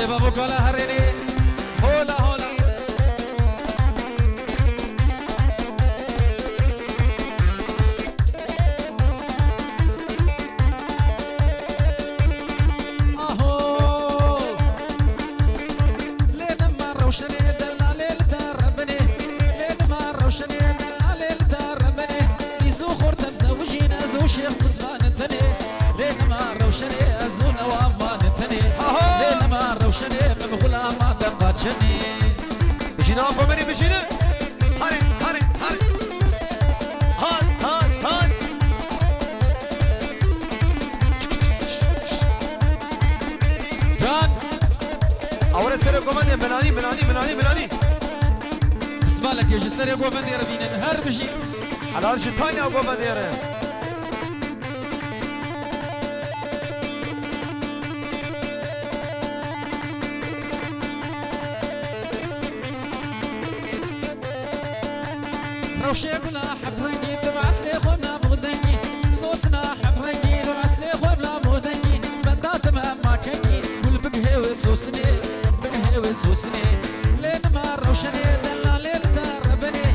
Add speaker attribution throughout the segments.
Speaker 1: سيبا بوكولا هريني هولا هولا اهو لين ما روشني دلالي لتربني لين ما روشني دلالي لتربني يزو خورتم زوجين ازو شيخ قسمان الثاني لين ما روشني ازو نوام لين ما روشني بغلا ما دباتشني
Speaker 2: بجينا فمني بجينا هاري هاري هاري هان هان هان
Speaker 1: جان
Speaker 2: اول سر كوماندي بناني بناني بناني بناني
Speaker 1: اسمالك يا جسر يا كوماندي ربينا هر بجي
Speaker 2: على الجتاني او كوماندي
Speaker 1: روشي كنا حفرني تبعسلي خوبنا بغدني صوصنا حفرني تبعسلي خوبنا بغدني بدات ما كني والبقهي وسوسني بقهي وسوسني لين ما روشني دلالي لتربني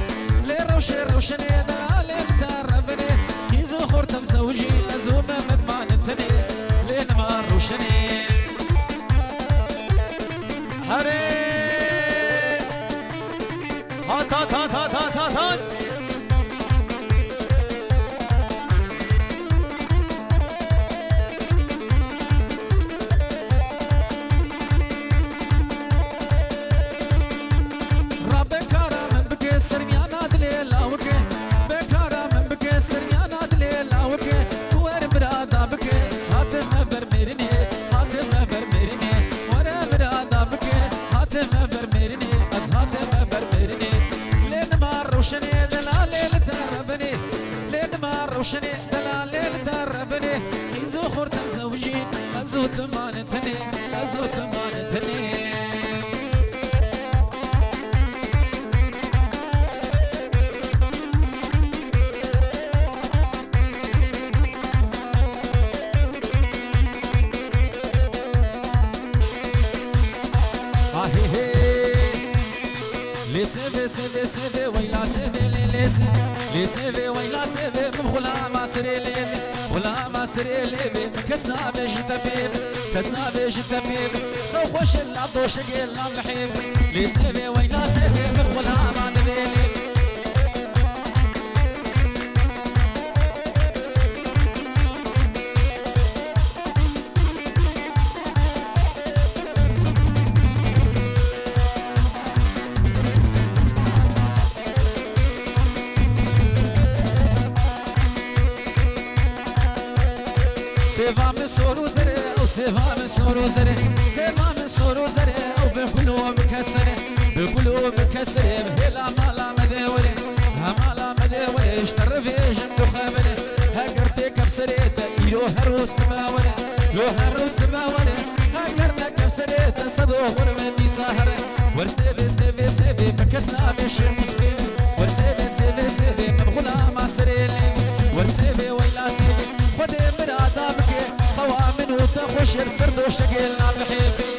Speaker 1: لين روشني دلالي لتربني يزو خورتم زوجي ازو ممد ما نتني لين ما روشني
Speaker 2: هاري هات هات هات هات هات هات هات
Speaker 1: روشني دلالي لتربني يزو خورتم زوجين ازو ثمان ثني ازو ثمان ثني سيفي سيفي سيفي ويلا سيفي ليسي لي سيفي ويلا سيفي بغلا ما سري ليبي غلا ما سري ليبي كسنا بيج تبيب كسنا بيج تبيب لو خوش العبد وشقيل محيب لي سيفي ويلا سيفي بغلا ما نبي ليبي سيفا من سورو زري او سيفا من سورو زري سيفا من سورو زري او بكلو مكسره بكلو مكسره بهلا مالا مدوري مالا مدوري اشتر في جنب خابره هكرتي كبسريت يرو هروس ماوري لو هروس ماوري هكرنا كبسريت صدو غرمتي سهره ورسيبي سيبي سيبي بكسنا مش مسلم ورسيبي سيبي سيبي مبغلا ما سريلي ورسيبي ويلا سيبي خدي من عذابك طوى منه تخش سرد وشقيل نام حيبي